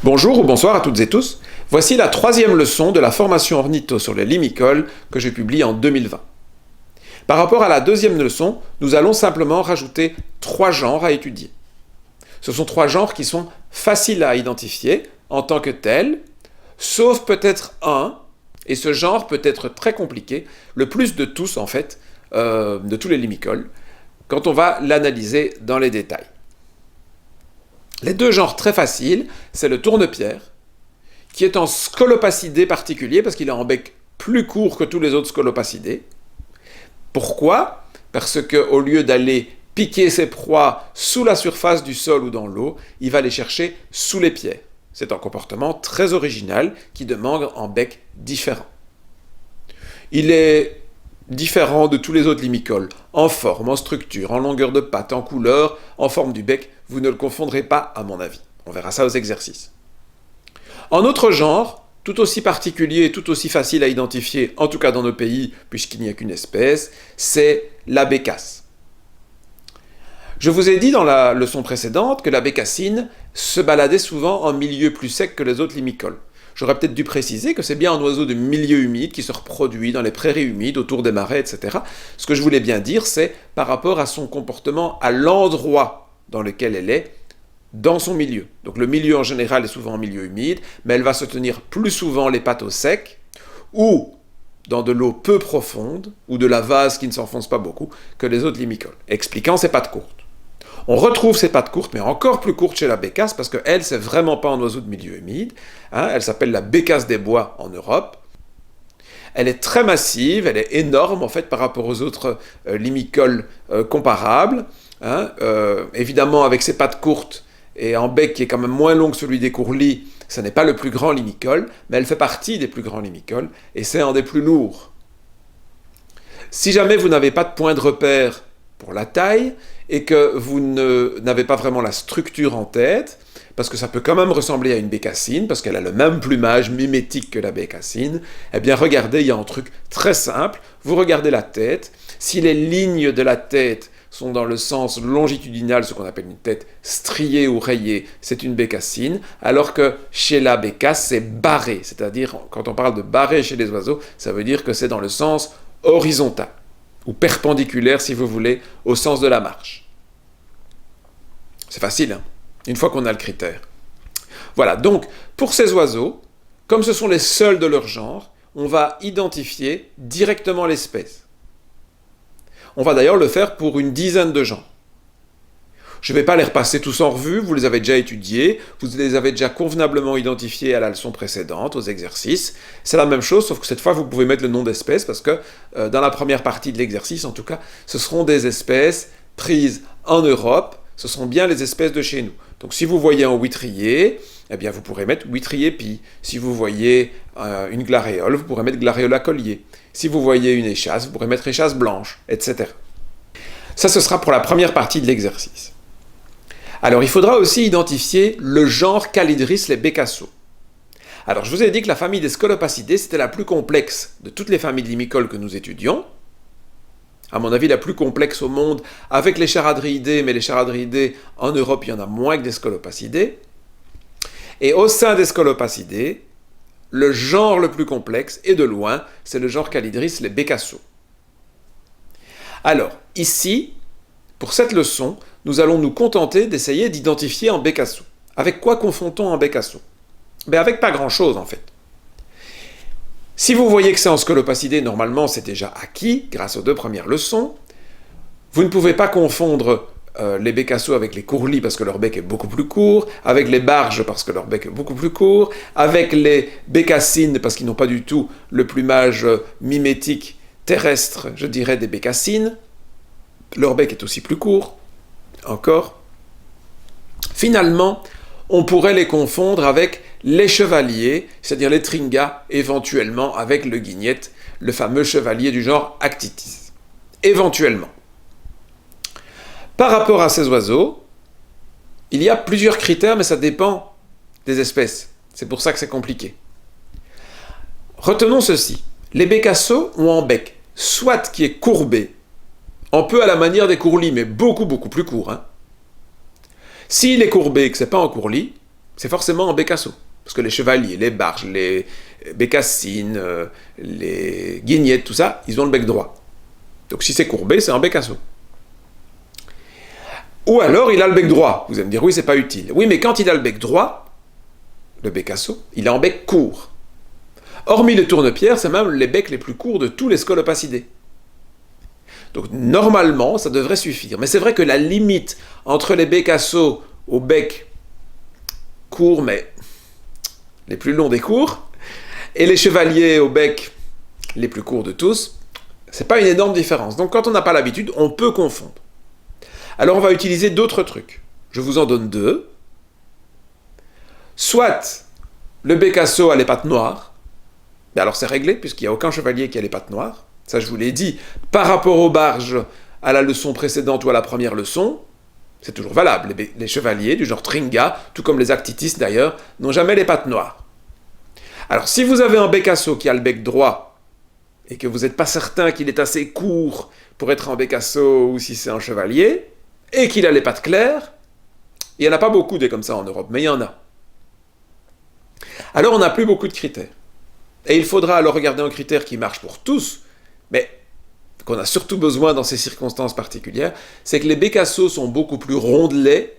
Bonjour ou bonsoir à toutes et tous. Voici la troisième leçon de la formation ornitho sur les limicoles que j'ai publiée en 2020. Par rapport à la deuxième leçon, nous allons simplement rajouter 3 genres à étudier. Ce sont 3 genres qui sont faciles à identifier en tant que tels, sauf peut-être un, et ce genre peut être très compliqué, le plus de tous en fait, de tous les limicoles, quand on va l'analyser dans les détails. Les 2 genres très faciles, c'est le tourne-pierre, qui est en scolopacidé particulier, parce qu'il est en bec plus court que tous les autres scolopacidés. Pourquoi ? Parce qu'au lieu d'aller piquer ses proies sous la surface du sol ou dans l'eau, il va les chercher sous les pierres. C'est un comportement très original qui demande un bec différent. Il est différent de tous les autres limicoles, en forme, en structure, en longueur de patte, en couleur, en forme du bec. Vous ne le confondrez pas, à mon avis. On verra ça aux exercices. En autre genre, tout aussi particulier et tout aussi facile à identifier, en tout cas dans nos pays, puisqu'il n'y a qu'une espèce, c'est la bécasse. Je vous ai dit dans la leçon précédente que la bécassine se baladait souvent en milieu plus sec que les autres limicoles. J'aurais peut-être dû préciser que c'est bien un oiseau de milieu humide qui se reproduit dans les prairies humides, autour des marais, etc. Ce que je voulais bien dire, c'est par rapport à son comportement, à l'endroit dans lequel elle est, dans son milieu. Donc le milieu en général est souvent en milieu humide, mais elle va se tenir plus souvent les pattes au sec, ou dans de l'eau peu profonde, ou de la vase qui ne s'enfonce pas beaucoup, que les autres limicoles, expliquant ses pattes courtes. On retrouve ces pattes courtes, mais encore plus courtes chez la bécasse, parce qu'elle, c'est vraiment pas un oiseau de milieu humide. Elle s'appelle la bécasse des bois en Europe. Elle est très massive, elle est énorme en fait par rapport aux autres limicoles comparables. Évidemment, avec ses pattes courtes et un bec qui est quand même moins long que celui des courlis, ce n'est pas le plus grand limicole, mais elle fait partie des plus grands limicoles, et c'est un des plus lourds. Si jamais vous n'avez pas de point de repère pour la taille, et que vous n'avez pas vraiment la structure en tête, parce que ça peut quand même ressembler à une bécassine, parce qu'elle a le même plumage mimétique que la bécassine, eh bien regardez, il y a un truc très simple, vous regardez la tête, si les lignes de la tête sont dans le sens longitudinal, ce qu'on appelle une tête striée ou rayée, c'est une bécassine, alors que chez la bécasse, c'est barré, c'est-à-dire quand on parle de barré chez les oiseaux, ça veut dire que c'est dans le sens horizontal, ou perpendiculaire si vous voulez, au sens de la marche. C'est facile, hein, une fois qu'on a le critère. Voilà, donc pour ces oiseaux, comme ce sont les seuls de leur genre, on va identifier directement l'espèce. On va d'ailleurs le faire pour une dizaine de genres. Je ne vais pas les repasser tous en revue, vous les avez déjà étudiés, vous les avez déjà convenablement identifiés à la leçon précédente, aux exercices. C'est la même chose, sauf que cette fois, vous pouvez mettre le nom d'espèce, parce que dans la première partie de l'exercice, en tout cas, ce seront des espèces prises en Europe, ce seront bien les espèces de chez nous. Donc si vous voyez un huîtrier, eh bien vous pourrez mettre huîtrier pie. Si vous voyez une glaréole, vous pourrez mettre glaréola collier. Si vous voyez une échasse, vous pourrez mettre échasse blanche, etc. Ça, ce sera pour la première partie de l'exercice. Alors, il faudra aussi identifier le genre Calidris les bécassos. Alors, je vous ai dit que la famille des Scolopacidés, c'était la plus complexe de toutes les familles limicoles que nous étudions. À mon avis, la plus complexe au monde, avec les charadriidés, mais les charadriidés, en Europe, il y en a moins que des Scolopacidés. Et au sein des Scolopacidés, le genre le plus complexe, et de loin, c'est le genre Calidris les bécassos. Alors, ici, pour cette leçon, nous allons nous contenter d'essayer d'identifier un bécasso. Avec quoi confond-on un bécasso ? Avec pas grand-chose, en fait. Si vous voyez que c'est en scolopacidé, normalement, c'est déjà acquis, grâce aux 2 premières leçons. Vous ne pouvez pas confondre les bécassos avec les courlis, parce que leur bec est beaucoup plus court, avec les barges, parce que leur bec est beaucoup plus court, avec les bécassines, parce qu'ils n'ont pas du tout le plumage mimétique terrestre, je dirais, des bécassines. Leur bec est aussi plus court. Encore. Finalement, on pourrait les confondre avec les chevaliers, c'est-à-dire les tringas, éventuellement avec le guignette, le fameux chevalier du genre Actitis. Éventuellement. Par rapport à ces oiseaux, il y a plusieurs critères, mais ça dépend des espèces. C'est pour ça que c'est compliqué. Retenons ceci. Les bécassos ont un bec, soit qui est courbé, un peu à la manière des courlis, mais beaucoup, beaucoup plus court. S'il est courbé et que ce n'est pas un courlis, c'est forcément en bécasseau. Parce que les chevaliers, les barges, les bécassines, les guignettes, tout ça, ils ont le bec droit. Donc si c'est courbé, c'est en bécasseau. Ou alors il a le bec droit. Vous allez me dire, oui, c'est pas utile. Oui, mais quand il a le bec droit, le bécasseau, il est en bec court. Hormis le tourne-pierre, c'est même les becs les plus courts de tous les scolopacidés. Donc normalement, ça devrait suffire. Mais c'est vrai que la limite entre les bécasseaux au bec court, mais les plus longs des courts, et les chevaliers au bec les plus courts de tous, c'est pas une énorme différence. Donc quand on n'a pas l'habitude, on peut confondre. Alors on va utiliser d'autres trucs. Je vous en donne deux. Soit le bécasso a les pattes noires, mais alors c'est réglé puisqu'il n'y a aucun chevalier qui a les pattes noires. Ça je vous l'ai dit, par rapport aux barges à la leçon précédente ou à la première leçon, c'est toujours valable. Les chevaliers du genre Tringa, tout comme les Actitis d'ailleurs, n'ont jamais les pattes noires. Alors si vous avez un bécasso qui a le bec droit et que vous n'êtes pas certain qu'il est assez court pour être un bécasso ou si c'est un chevalier, et qu'il a les pattes claires, il n'y en a pas beaucoup des comme ça en Europe, mais il y en a. Alors on n'a plus beaucoup de critères. Et il faudra alors regarder un critère qui marche pour tous, mais qu'on a surtout besoin dans ces circonstances particulières, c'est que les bécassos sont beaucoup plus rondelets,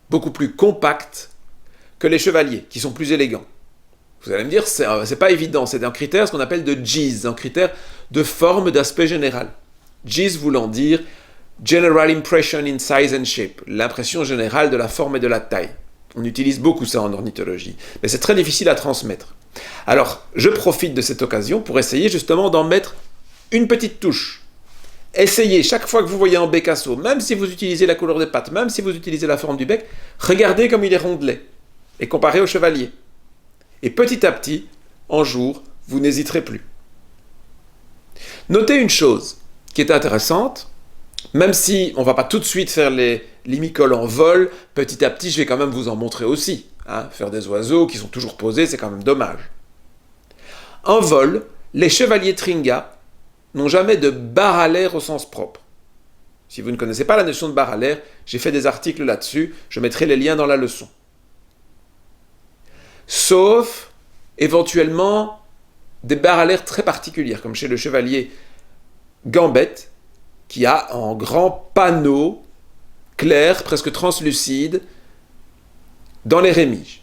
beaucoup plus compacts que les chevaliers, qui sont plus élégants. Vous allez me dire, c'est pas évident, c'est un critère, ce qu'on appelle de GIS, un critère de forme, d'aspect général. GIS voulant dire General Impression in Size and Shape, l'impression générale de la forme et de la taille. On utilise beaucoup ça en ornithologie, mais c'est très difficile à transmettre. Alors, je profite de cette occasion pour essayer justement d'en mettre une petite touche. Essayez, chaque fois que vous voyez un bécasso, même si vous utilisez la couleur des pattes, même si vous utilisez la forme du bec, regardez comme il est rondelé, et comparez au chevalier. Et petit à petit, en jour, vous n'hésiterez plus. Notez une chose qui est intéressante, même si on ne va pas tout de suite faire les limicoles en vol, petit à petit, je vais quand même vous en montrer aussi. Faire des oiseaux qui sont toujours posés, c'est quand même dommage. En vol, les chevaliers Tringa n'ont jamais de barre à l'air au sens propre. Si vous ne connaissez pas la notion de barre à l'air, j'ai fait des articles là-dessus, je mettrai les liens dans la leçon. Sauf, éventuellement, des barres à l'air très particulières, comme chez le chevalier Gambette, qui a un grand panneau clair, presque translucide, dans les rémiges.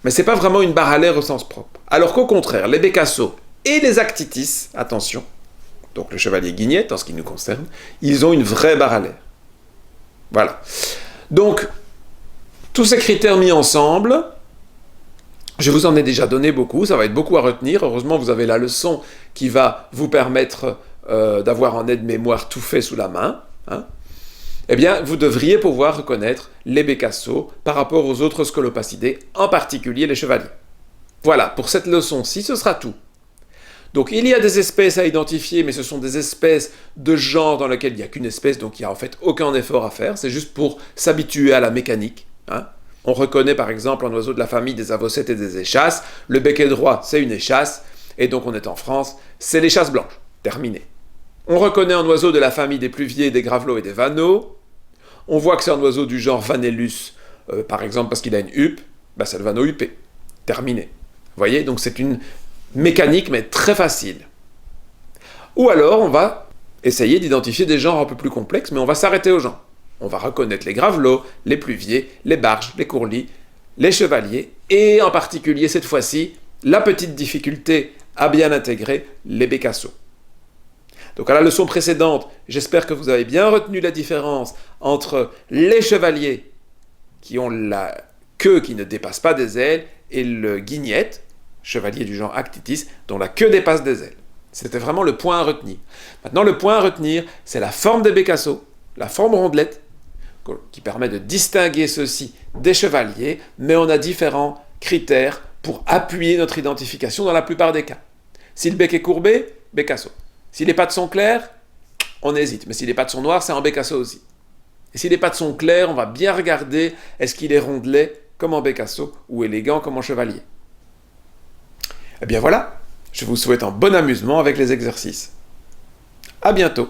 Mais ce n'est pas vraiment une barre à l'air au sens propre. Alors qu'au contraire, les bécassos et les actitis, attention, donc le chevalier guignette en ce qui nous concerne, ils ont une vraie barre à l'air. Voilà. Donc, tous ces critères mis ensemble, je vous en ai déjà donné beaucoup, ça va être beaucoup à retenir. Heureusement, vous avez la leçon qui va vous permettre d'avoir un aide-mémoire tout fait sous la main. Eh bien, vous devriez pouvoir reconnaître les bécassos par rapport aux autres scolopacidés, en particulier les chevaliers. Voilà, pour cette leçon-ci, ce sera tout. Donc, il y a des espèces à identifier, mais ce sont des espèces de genre dans lesquelles il n'y a qu'une espèce, donc il n'y a en fait aucun effort à faire, c'est juste pour s'habituer à la mécanique. On reconnaît par exemple un oiseau de la famille des avocètes et des échasses, le bec est droit, c'est une échasse, et donc on est en France, c'est l'échasse blanche. Terminé. On reconnaît un oiseau de la famille des pluviers, des gravelots et des vanneaux. On voit que c'est un oiseau du genre Vanellus, par exemple parce qu'il a une huppe, c'est le vanneau huppé. Terminé. Vous voyez, donc c'est une mécanique mais très facile. Ou alors on va essayer d'identifier des genres un peu plus complexes, mais on va s'arrêter aux genres. On va reconnaître les gravelots, les pluviers, les barges, les courlis, les chevaliers, et en particulier cette fois-ci, la petite difficulté à bien intégrer les bécassos. Donc à la leçon précédente, j'espère que vous avez bien retenu la différence entre les chevaliers qui ont la queue qui ne dépasse pas des ailes et le guignette, chevalier du genre Actitis, dont la queue dépasse des ailes. C'était vraiment le point à retenir. Maintenant, le point à retenir, c'est la forme des bécassos, la forme rondelette, qui permet de distinguer ceux-ci des chevaliers, mais on a différents critères pour appuyer notre identification dans la plupart des cas. Si le bec est courbé, bécasso. Si les pattes sont claires, on hésite. Mais si les pattes sont noires, c'est un bécasso aussi. Et si les pattes sont claires, on va bien regarder est-ce qu'il est rondelet comme en bécasso ou élégant comme en chevalier. Eh bien voilà, je vous souhaite un bon amusement avec les exercices. À bientôt.